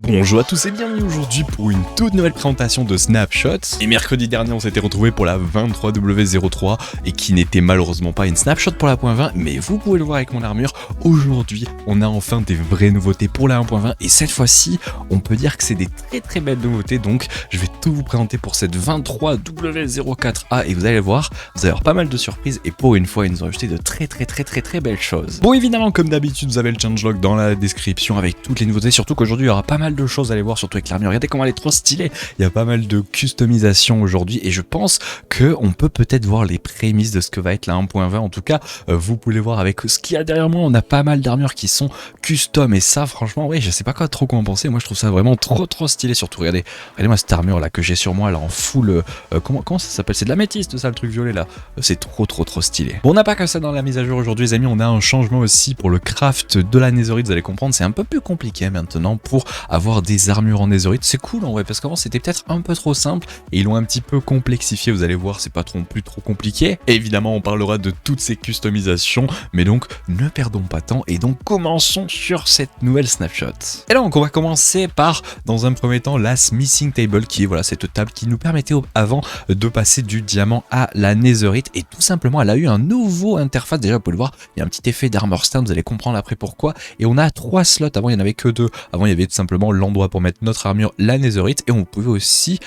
Bonjour à tous et bienvenue aujourd'hui pour une toute nouvelle présentation de Snapshot. Et mercredi dernier on s'était retrouvé pour la 23W03 et qui n'était malheureusement pas une Snapshot pour la 1.20, mais vous pouvez le voir avec mon armure. Aujourd'hui on a enfin des vraies nouveautés pour la 1.20 et cette fois-ci on peut dire que c'est des très belles nouveautés, donc je vais tout vous présenter pour cette 23W04A et vous allez voir, vous allez avoir pas mal de surprises et pour une fois ils nous ont ajouté de très belles choses. Bon, évidemment comme d'habitude vous avez le changelog dans la description avec toutes les nouveautés, surtout qu'aujourd'hui il y aura pas mal de choses à aller voir, surtout avec l'armure. Regardez comment elle est trop stylée. Il y a pas mal de customisation aujourd'hui et je pense que on peut peut-être voir les prémices de ce que va être la 1.20. En tout cas, vous pouvez voir avec ce qu'il y a derrière moi. On a pas mal d'armures qui sont custom et ça, franchement, oui, je sais pas trop quoi en penser. Moi, je trouve ça vraiment trop stylé. Surtout, regardez-moi cette armure là que j'ai sur moi là en full. Comment ça s'appelle? C'est de l'améthyste, ça, le truc violet là. C'est trop stylé. Bon, on n'a pas que ça dans la mise à jour aujourd'hui, les amis. On a un changement aussi pour le craft de la netherite. Vous allez comprendre, c'est un peu plus compliqué maintenant pour avoir des armures en netherite. C'est cool en vrai parce qu'avant c'était peut-être un peu trop simple et ils l'ont un petit peu complexifié. Vous allez voir, c'est pas plus trop compliqué. Et évidemment on parlera de toutes ces customisations, mais donc ne perdons pas de temps et donc commençons sur cette nouvelle snapshot. Et donc on va commencer par, dans un premier temps, la smithing table, qui est voilà cette table qui nous permettait avant de passer du diamant à la netherite, et tout simplement elle a eu un nouveau interface. Déjà vous pouvez le voir, il y a un petit effet d'armor stand, vous allez comprendre après pourquoi, et on a 3 slots. Avant il n'y en avait que 2. Avant il y avait tout simplement l'endroit pour mettre notre armure, la netherite, et on pouvait aussi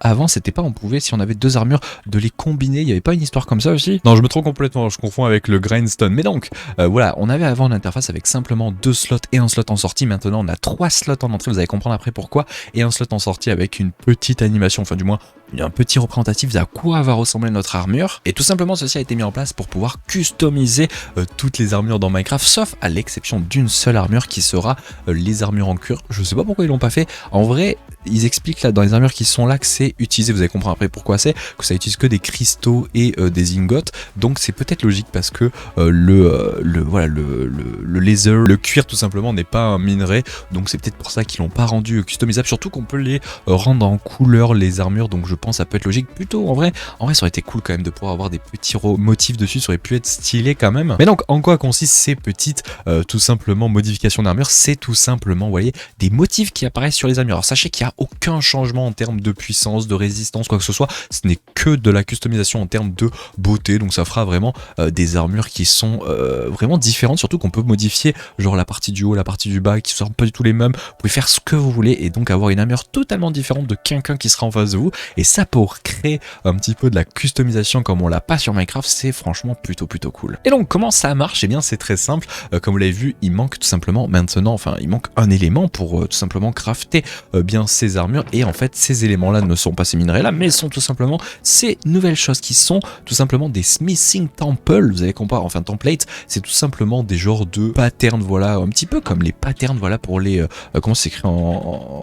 avant c'était pas, on pouvait, si on avait 2 armures, de les combiner. Il n'y avait pas une histoire comme ça aussi? Non, je me trompe complètement, je confonds avec le grindstone. Mais donc voilà, on avait avant une interface avec simplement 2 slots et un slot en sortie. Maintenant on a 3 slots en entrée, vous allez comprendre après pourquoi, et un slot en sortie avec une petite animation, enfin du moins un petit représentatif à quoi va ressembler notre armure. Et tout simplement ceci a été mis en place pour pouvoir customiser toutes les armures dans Minecraft, sauf à l'exception d'une seule armure qui sera les armures en cuir. Je sais pas pourquoi ils l'ont pas fait. En vrai, ils expliquent là dans les armures qui sont là que c'est utilisé, vous allez comprendre après pourquoi c'est, que ça utilise que des cristaux et des ingots, donc c'est peut-être logique parce que le laser, le cuir tout simplement n'est pas un minerai, donc c'est peut-être pour ça qu'ils l'ont pas rendu customisable, surtout qu'on peut les rendre en couleur les armures, donc je pense que ça peut être logique. Plutôt en vrai ça aurait été cool quand même de pouvoir avoir des petits motifs dessus, ça aurait pu être stylé quand même. Mais donc en quoi consistent ces petites tout simplement modifications d'armure? C'est tout simplement, vous voyez, des motifs qui apparaissent sur les armures. Alors sachez qu'il y a aucun changement en termes de puissance, de résistance, quoi que ce soit, ce n'est que de la customisation en termes de beauté, donc ça fera vraiment des armures qui sont vraiment différentes, surtout qu'on peut modifier genre la partie du haut, la partie du bas, qui ne sont pas du tout les mêmes. Vous pouvez faire ce que vous voulez et donc avoir une armure totalement différente de quelqu'un qui sera en face de vous, et ça pour créer un petit peu de la customisation comme on l'a pas sur Minecraft, c'est franchement plutôt cool. Et donc comment ça marche? Eh bien c'est très simple, comme vous l'avez vu, il manque tout simplement maintenant, enfin il manque un élément pour tout simplement crafter bien ces armures, et en fait ces éléments là ne sont pas ces minerais là, mais sont tout simplement ces nouvelles choses qui sont tout simplement des smithing temple. Vous allez comparer, enfin template, c'est tout simplement des genres de patterns, voilà, un petit peu comme les patterns, voilà, pour les comment c'est écrit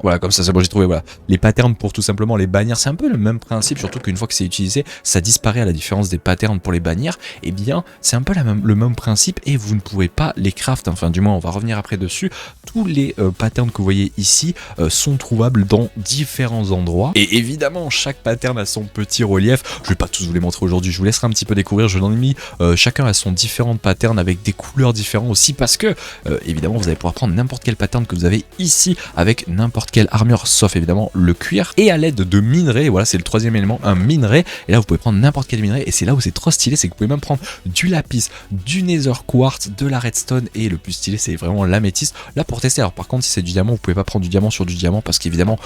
voilà, comme ça c'est bon, j'ai trouvé, voilà, les patterns pour tout simplement les bannières. C'est un peu le même principe, surtout qu'une fois que c'est utilisé ça disparaît, à la différence des patterns pour les bannières. Et bien c'est un peu le même principe et vous ne pouvez pas les craft, enfin du moins on va revenir après dessus. Tous les patterns que vous voyez ici sont trouvables dans différents endroits, et évidemment chaque pattern a son petit relief. Je vais pas tous vous les montrer aujourd'hui, je vous laisserai un petit peu découvrir. Je l'en ai mis, chacun a son différent pattern avec des couleurs différentes aussi, parce que évidemment vous allez pouvoir prendre n'importe quel pattern que vous avez ici avec n'importe quelle armure, sauf évidemment le cuir, et à l'aide de minerais. Voilà, c'est le troisième élément, un minerai, et là vous pouvez prendre n'importe quel minerai, et c'est là où c'est trop stylé, c'est que vous pouvez même prendre du lapis, du nether quartz, de la redstone, et le plus stylé c'est vraiment l'améthyste là pour tester. Alors par contre si c'est du diamant, vous pouvez pas prendre du diamant sur du diamant parce qu'évidemment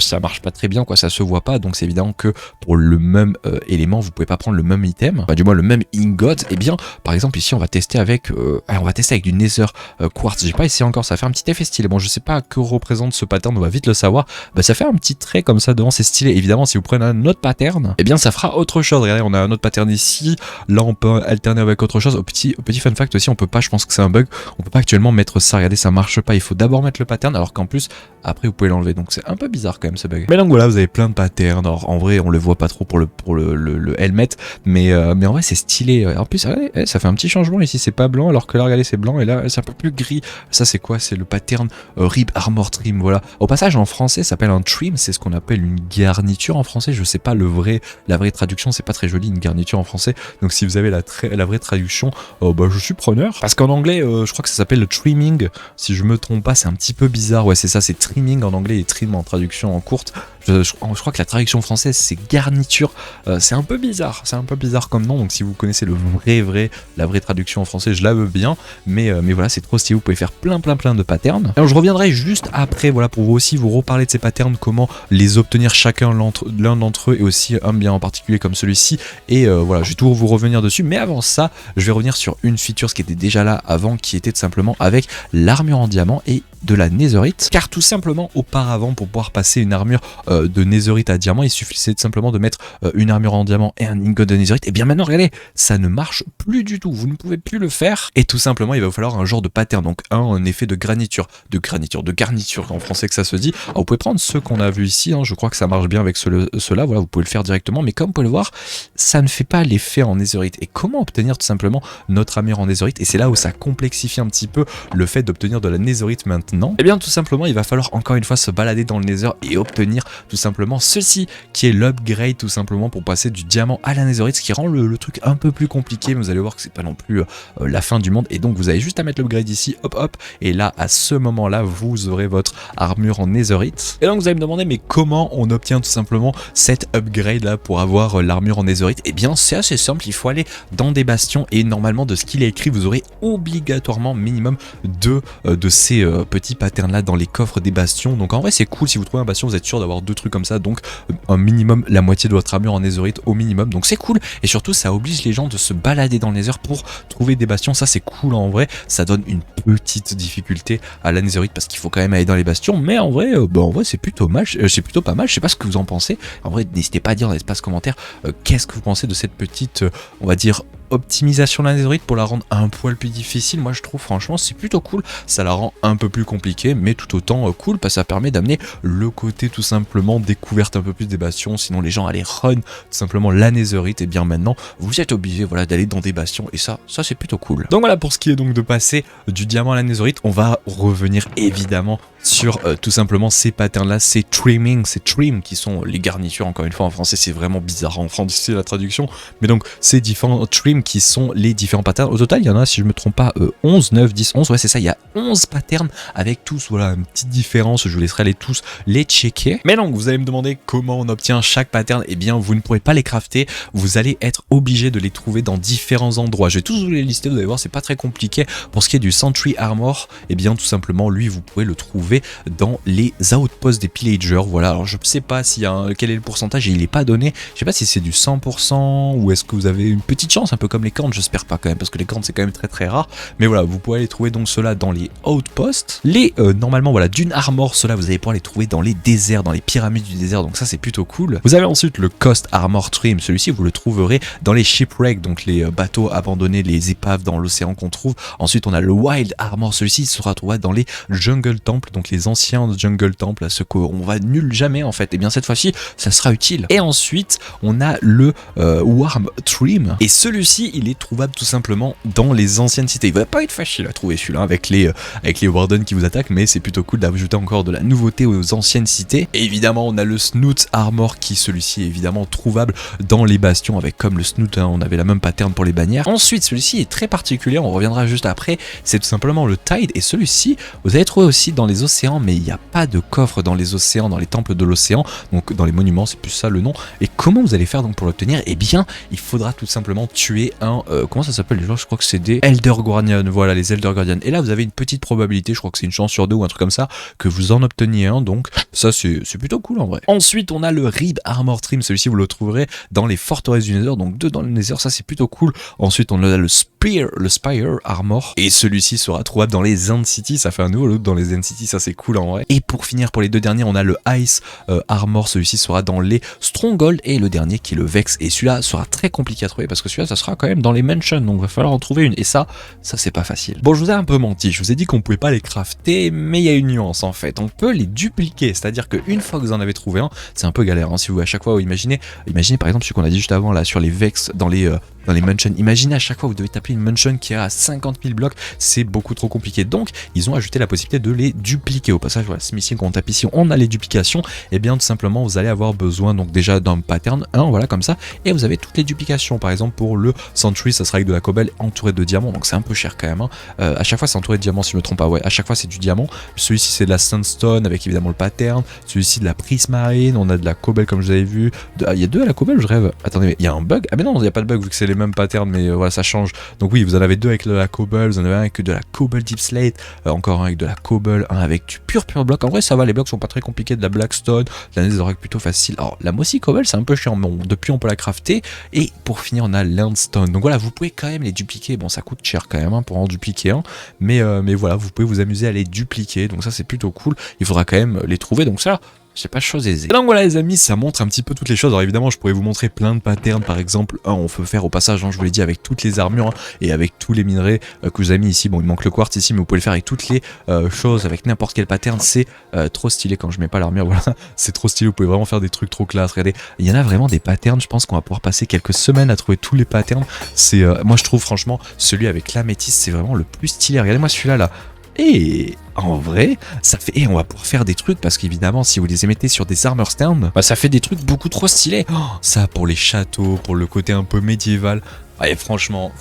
ça marche pas très bien, quoi, ça se voit pas, donc c'est évident que pour le même élément vous pouvez pas prendre le même item, du moins le même ingot. Et bien par exemple ici on va tester avec du nether quartz. J'ai pas essayé encore, ça fait un petit effet stylé. Bon, je sais pas que représente ce pattern, on va vite le savoir. Ça fait un petit trait comme ça devant, c'est stylé. Évidemment si vous prenez un autre pattern, et bien ça fera autre chose. Regardez, on a un autre pattern ici, là on peut alterner avec autre chose. Au petit fun fact aussi, on peut pas, je pense que c'est un bug, on peut pas actuellement mettre ça, regardez, ça marche pas, il faut d'abord mettre le pattern alors qu'en plus après vous pouvez l'enlever, donc c'est un peu bizarre quand même ce bug. Mais donc voilà, vous avez plein de patterns. Alors, en vrai on le voit pas trop pour le helmet, mais en vrai c'est stylé. En plus regardez, ça fait un petit changement ici, c'est pas blanc alors que là regardez c'est blanc, et là c'est un peu plus gris. Ça c'est quoi? C'est le pattern Rib Armor Trim, voilà. Au passage en français ça s'appelle un trim, c'est ce qu'on appelle une garniture en français, je sais pas la vraie traduction, c'est pas très joli une garniture en français, donc si vous avez la vraie traduction, bah, je suis preneur. Parce qu'en anglais, je crois que ça s'appelle le trimming, si je me trompe pas, c'est un petit peu bizarre, ouais c'est ça, c'est trimming en anglais et trim en traduction en courte. Je crois que la traduction française c'est garniture, c'est un peu bizarre comme nom, donc si vous connaissez la vraie traduction en français, je la veux bien, mais voilà, c'est trop stylé, vous pouvez faire plein de patterns. Alors je reviendrai juste après, voilà, pour vous aussi vous reparler de ces patterns, comment les obtenir chacun l'un d'entre eux, et aussi un bien en particulier comme celui-ci, et voilà, je vais tout vous revenir dessus, mais avant ça, je vais revenir sur une feature qui était déjà là avant, qui était tout simplement avec l'armure en diamant et de la netherite, car tout simplement auparavant, pour pouvoir passer une armure de netherite à diamant, il suffisait tout simplement de mettre une armure en diamant et un ingot de netherite. Et bien maintenant regardez, ça ne marche plus du tout, vous ne pouvez plus le faire, et tout simplement il va vous falloir un genre de pattern, donc un effet de garniture en français que ça se dit. Alors vous pouvez prendre ceux qu'on a vu ici, hein, je crois que ça marche bien avec ceux-là, voilà, vous pouvez le faire directement, mais comme vous pouvez le voir, ça ne fait pas l'effet en netherite. Et comment obtenir tout simplement notre armure en netherite? Et c'est là où ça complexifie un petit peu le fait d'obtenir de la netherite maintenant. Et bien tout simplement il va falloir encore une fois se balader dans le nether et obtenir tout simplement ceci, qui est l'upgrade tout simplement pour passer du diamant à la netherite, ce qui rend le truc un peu plus compliqué, mais vous allez voir que c'est pas non plus la fin du monde. Et donc vous avez juste à mettre l'upgrade ici, hop, et là à ce moment là vous aurez votre armure en netherite. Et donc vous allez me demander, mais comment on obtient tout simplement cette upgrade là pour avoir l'armure en netherite? Et bien c'est assez simple, il faut aller dans des bastions, et normalement de ce qu'il est écrit vous aurez obligatoirement minimum deux de ces petits patterns là dans les coffres des bastions. Donc en vrai c'est cool, si vous trouvez un bastion vous êtes sûr d'avoir deux trucs comme ça, donc un minimum la moitié de votre armure en netherite au minimum, donc c'est cool. Et surtout ça oblige les gens de se balader dans le nether pour trouver des bastions, ça c'est cool en vrai, ça donne une petite difficulté à la netherite parce qu'il faut quand même aller dans les bastions, mais en vrai, c'est plutôt pas mal, je sais pas ce que vous en pensez. En vrai n'hésitez pas à dire dans l'espace commentaire qu'est-ce que vous pensez de cette petite, on va dire, optimisation de la netherite pour la rendre un poil plus difficile. Moi je trouve franchement c'est plutôt cool, ça la rend un peu plus compliquée mais tout autant cool, parce que ça permet d'amener le côté tout simplement découverte un peu plus des bastions, sinon les gens allaient run tout simplement la netherite, et bien maintenant vous êtes obligé, voilà, d'aller dans des bastions, et ça c'est plutôt cool. Donc voilà pour ce qui est donc de passer du diamant à la netherite. On va revenir évidemment sur tout simplement ces patterns là, ces trim qui sont les garnitures, encore une fois en français c'est vraiment bizarre en français la traduction, mais donc ces différents trim qui sont les différents patterns. Au total il y en a, si je me trompe pas, 11, 9, 10, 11, ouais c'est ça, il y a 11 patterns avec tous, voilà, une petite différence, je vous laisserai tous les checker. Mais donc vous allez me demander comment on obtient chaque pattern. Et bien vous ne pourrez pas les crafter, vous allez être obligé de les trouver dans différents endroits. Je vais tous vous les lister, vous allez voir c'est pas très compliqué. Pour ce qui est du Sentry Armor, et bien tout simplement lui vous pouvez le trouver dans les outposts des pillagers. Voilà, alors je sais pas quel est le pourcentage, et il est pas donné, je sais pas si c'est du 100% ou est-ce que vous avez une petite chance, un peu comme les cornes, j'espère pas quand même, parce que les cornes c'est quand même très rare, mais voilà, vous pouvez aller trouver donc cela dans les outposts. Les normalement voilà, d'une armor, cela vous allez pouvoir les trouver dans les déserts, dans les pyramides du désert, donc ça c'est plutôt cool. Vous avez ensuite le Coast Armor Trim, celui-ci vous le trouverez dans les shipwrecks, donc les bateaux abandonnés, les épaves dans l'océan qu'on trouve. Ensuite on a le Wild Armor, celui-ci sera trouvé dans les Jungle Temples, donc les anciens Jungle Temples, à ceux qu'on va nul jamais en fait, et bien cette fois-ci ça sera utile. Et ensuite on a le Warm Trim, et celui-ci il est trouvable tout simplement dans les anciennes cités. Il va pas être facile à trouver celui-là avec les Warden qui vous attaquent, mais c'est plutôt cool d'ajouter encore de la nouveauté aux anciennes cités. Et évidemment on a le Snoot Armor qui celui-ci est évidemment trouvable dans les bastions, avec comme le Snoot, hein, on avait la même pattern pour les bannières. Ensuite celui-ci est très particulier, on reviendra juste après, c'est tout simplement le Tide, et celui-ci vous allez trouver aussi dans les océans, mais il n'y a pas de coffre dans les océans, dans les temples de l'océan, donc dans les monuments, c'est plus ça le nom. Et comment vous allez faire donc pour l'obtenir? Et bien il faudra tout simplement tuer un comment ça s'appelle déjà, je crois que c'est des Elder Guardian, voilà, les Elder Guardian, et là vous avez une petite probabilité, je crois que c'est une chance sur deux ou un truc comme ça, que vous en obteniez un, donc ça c'est plutôt cool en vrai. Ensuite on a le Rib Armor Trim, celui-ci vous le trouverez dans les forteresses du Nether, donc deux dans le Nether, ça c'est plutôt cool. Ensuite on a le Spire Armor, et celui-ci sera trouvable dans les End City, ça fait un nouveau look dans les End City, ça c'est cool en vrai. Et pour finir, pour les deux derniers, on a le Ice Armor, celui-ci sera dans les Stronghold, et le dernier qui est le Vex, et celui-là sera très compliqué à trouver parce que celui-là ça sera sera quand même dans les mentions, donc il va falloir en trouver une. Et ça c'est pas facile. Bon, je vous ai un peu menti, je vous ai dit qu'on pouvait pas les crafter, mais il y a une nuance en fait. On peut les dupliquer, c'est-à-dire qu'une fois que vous en avez trouvé un, c'est un peu galère. Hein, si vous à chaque fois, vous imaginez par exemple ce qu'on a dit juste avant là sur les Vex dans les mentions. Imaginez à chaque fois vous devez taper une mention qui a 50 000 blocs, c'est beaucoup trop compliqué. Donc ils ont ajouté la possibilité de les dupliquer. Au passage, voilà, Smithing, quand on tape ici, on a les duplications. Et bien tout simplement, vous allez avoir besoin donc déjà d'un pattern 1, voilà comme ça, et vous avez toutes les duplications. Par exemple pour le Sentry, ça sera avec de la cobble entouré de diamants, donc c'est un peu cher quand même. Hein. À chaque fois c'est entouré de diamants si je me trompe pas. Ouais, à chaque fois c'est du diamant. Celui-ci c'est de la sandstone avec évidemment le pattern. Celui-ci de la prismarine. On a de la cobble comme je l'avais vu. Il y a deux à la cobble, je rêve. Attendez, il y a un bug. Ah mais non, il n'y a pas de bug vu que c'est les mêmes patterns, mais voilà, ça change. Donc oui, vous en avez deux avec de la cobble, vous en avez un avec de la cobble deep slate, encore un avec de la cobble, un avec du pur bloc. En vrai ça va, les blocs sont pas très compliqués, de la blackstone, de la netherrack plutôt facile. Alors la mossy cobble c'est un peu chiant, mais bon, depuis on peut la crafter. Et pour finir on a landstone. Donc voilà, vous pouvez quand même les dupliquer. Bon, ça coûte cher quand même hein, pour en dupliquer un, mais voilà, vous pouvez vous amuser à les dupliquer. Donc ça c'est plutôt cool. Il faudra quand même les trouver. Donc ça, c'est pas chose aisée. Donc voilà les amis, ça montre un petit peu toutes les choses. Alors évidemment je pourrais vous montrer plein de patterns, par exemple on peut faire au passage, hein, je vous l'ai dit, avec toutes les armures hein, et avec tous les minerais que vous avez mis ici. Bon, il manque le quartz ici, mais vous pouvez le faire avec toutes les choses, avec n'importe quel pattern. C'est trop stylé quand je mets pas l'armure, voilà, c'est trop stylé. Vous pouvez vraiment faire des trucs trop classe. Regardez, il y en a vraiment des patterns, je pense qu'on va pouvoir passer quelques semaines à trouver tous les patterns. C'est moi je trouve franchement celui avec l'améthyste c'est vraiment le plus stylé. Regardez-moi celui-là là. Et en vrai, ça fait. Et on va pouvoir faire des trucs parce qu'évidemment, si vous les émettez sur des armor stands, bah, ça fait des trucs beaucoup trop stylés. Oh, ça pour les châteaux, pour le côté un peu médiéval. Et franchement,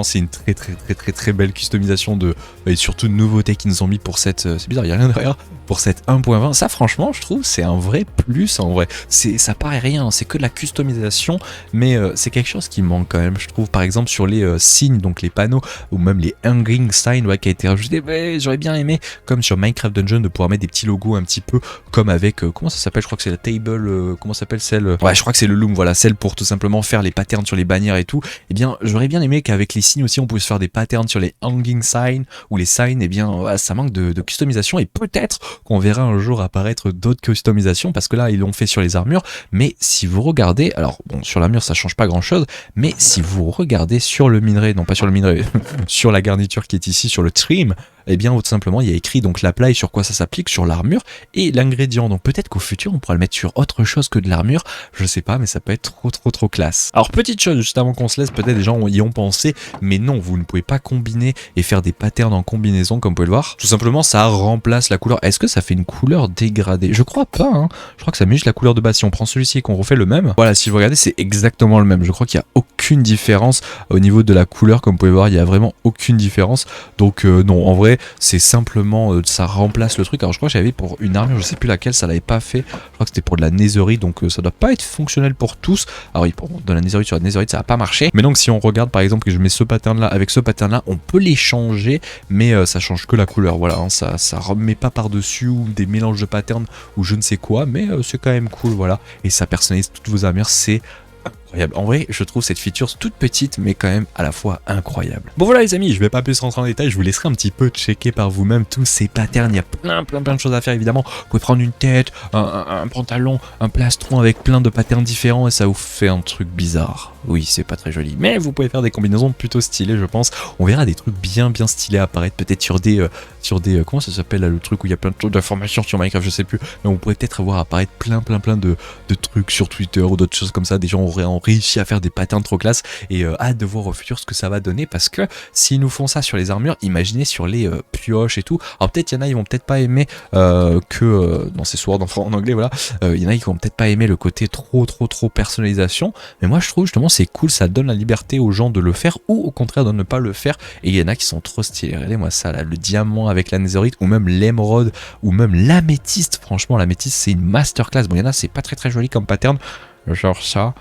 c'est une très belle customisation de et surtout de nouveautés qu'ils nous ont mis pour cette. C'est bizarre, il y a rien derrière. Pour cette 1.20, ça franchement, je trouve, c'est un vrai plus en vrai. Ça paraît rien, c'est que de la customisation, mais c'est quelque chose qui manque quand même, je trouve. Par exemple sur les signes, donc les panneaux ou même les hanging signs, ouais, qui a été rajouté. Ouais, j'aurais bien aimé, comme sur Minecraft Dungeon, de pouvoir mettre des petits logos un petit peu comme avec comment ça s'appelle. Je crois que c'est la table. Comment s'appelle celle ouais, je crois que c'est le loom. Voilà, celle pour tout simplement faire les patterns sur les bannières et tout. Et bien, j'aurais bien aimé qu'avec les signes aussi, on puisse faire des patterns sur les hanging signs ou les signs. Et bien, ouais, ça manque de customisation et peut-être qu'on verra un jour apparaître d'autres customisations parce que là ils l'ont fait sur les armures, mais si vous regardez, alors bon sur l'armure ça change pas grand chose, mais si vous regardez sur le minerai, non pas sur le minerai, sur la garniture qui est ici sur le trim, et bien tout simplement il y a écrit donc l'apply sur quoi ça s'applique sur l'armure et l'ingrédient. Donc peut-être qu'au futur on pourra le mettre sur autre chose que de l'armure, je sais pas, mais ça peut être trop classe. Alors petite chose juste avant qu'on se laisse, peut-être des gens y ont pensé, mais non, vous ne pouvez pas combiner et faire des patterns en combinaison comme vous pouvez le voir. Tout simplement ça remplace la couleur. Est-ce que ça fait une couleur dégradée? Je crois pas, hein. Je crois que ça met juste la couleur de base. Si on prend celui-ci et qu'on refait le même, voilà, si vous regardez c'est exactement le même. Je crois qu'il n'y a aucune différence au niveau de la couleur, comme vous pouvez voir, il n'y a vraiment aucune différence. Donc non, en vrai c'est simplement ça remplace le truc. Alors je crois que j'avais pour une armure, je sais plus laquelle, ça l'avait pas fait, je crois que c'était pour de la netherite, donc ça doit pas être fonctionnel pour tous. Alors oui, pour de la netherite sur la netherite ça va pas marcher, mais donc si on regarde par exemple que je mets ce pattern là avec ce pattern là, on peut les changer, mais ça change que la couleur, voilà, hein, ça remet pas par dessus ou des mélanges de patterns ou je ne sais quoi, mais c'est quand même cool, voilà, et ça personnalise toutes vos armures, c'est incroyable. En vrai, je trouve cette feature toute petite, mais quand même à la fois incroyable. Bon voilà les amis, je vais pas plus rentrer en détail, je vous laisserai un petit peu checker par vous-même tous ces patterns. Il y a plein de choses à faire évidemment. Vous pouvez prendre une tête, un pantalon, un plastron avec plein de patterns différents et ça vous fait un truc bizarre. Oui, c'est pas très joli, mais vous pouvez faire des combinaisons plutôt stylées, je pense. On verra des trucs bien stylés apparaître, peut-être sur des comment ça s'appelle là, le truc où il y a plein de trucs d'informations sur Minecraft, je sais plus, mais on pourrait peut-être voir apparaître plein de trucs sur Twitter ou d'autres choses comme ça. Des gens auraient réussi à faire des patterns trop classe et hâte de voir au futur ce que ça va donner, parce que s'ils nous font ça sur les armures, imaginez sur les pioches et tout. Alors peut-être il y en a, ils vont peut-être pas aimer dans ces swords en anglais, voilà, il y en a qui vont peut-être pas aimer le côté trop personnalisation, mais moi je trouve justement c'est cool, ça donne la liberté aux gens de le faire ou au contraire de ne pas le faire, et il y en a qui sont trop stylés. Regardez moi ça là, le diamant avec la netherite ou même l'émeraude ou même l'améthyste. Franchement l'améthyste c'est une masterclass. Bon il y en a c'est pas très joli comme pattern, genre ça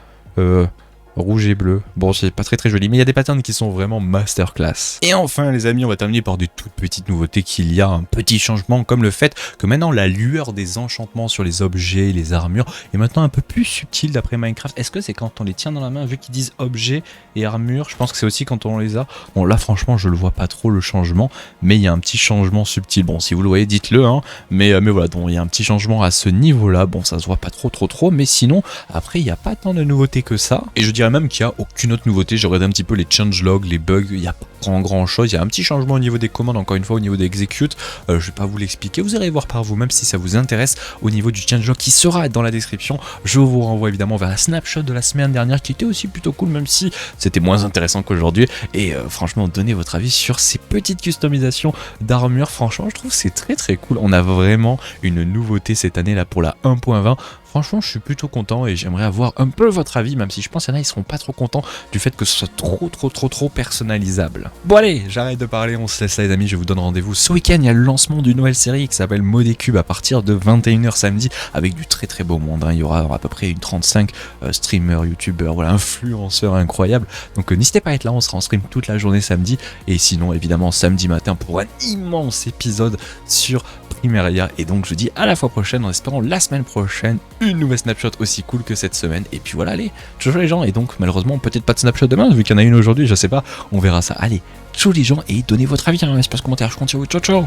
rouge et bleu. Bon, c'est pas très joli, mais il y a des patterns qui sont vraiment masterclass. Et enfin, les amis, on va terminer par des toutes petites nouveautés, qu'il y a un petit changement, comme le fait que maintenant la lueur des enchantements sur les objets, les armures, est maintenant un peu plus subtile d'après Minecraft. Est-ce que c'est quand on les tient dans la main, vu qu'ils disent objets et armures? Je pense que c'est aussi quand on les a. Bon, là, franchement, je le vois pas trop le changement, mais il y a un petit changement subtil. Bon, si vous le voyez, dites-le, hein. Mais voilà, donc il y a un petit changement à ce niveau-là. Bon, ça se voit pas trop, mais sinon, après, il n'y a pas tant de nouveautés que ça. Et je dirais dirais même qu'il n'y a aucune autre nouveauté. J'ai regardé un petit peu les changelogs, les bugs, il n'y a pas grand chose. Il y a un petit changement au niveau des commandes, encore une fois au niveau d'execute. Je vais pas vous l'expliquer, vous irez voir par vous-même si ça vous intéresse. Au niveau du changelog qui sera dans la description, je vous renvoie évidemment vers la snapshot de la semaine dernière qui était aussi plutôt cool, même si c'était moins intéressant qu'aujourd'hui. Et franchement, donnez votre avis sur ces petites customisations d'armure. Franchement, je trouve que c'est très cool. On a vraiment une nouveauté cette année là pour la 1.20. Franchement, je suis plutôt content et j'aimerais avoir un peu votre avis, même si je pense qu'il y en a, ils seront pas trop contents du fait que ce soit trop personnalisable. Bon allez, j'arrête de parler, on se laisse là les amis, je vous donne rendez-vous ce week-end. Il y a le lancement d'une nouvelle série qui s'appelle Modécube à partir de 21h samedi, avec du très beau monde. Il y aura à peu près une 35 streamers, youtubeurs, voilà, influenceurs incroyables. Donc n'hésitez pas à être là, on sera en stream toute la journée samedi. Et sinon, évidemment, samedi matin pour un immense épisode sur Primeria. Et donc je vous dis à la fois prochaine en espérant la semaine prochaine une nouvelle snapshot aussi cool que cette semaine. Et puis voilà, allez, ciao les gens. Et donc malheureusement peut-être pas de snapshot demain vu qu'il y en a une aujourd'hui, je sais pas, on verra ça. Allez, ciao les gens et donnez votre avis dans l'espace commentaire, je compte sur vous, ciao.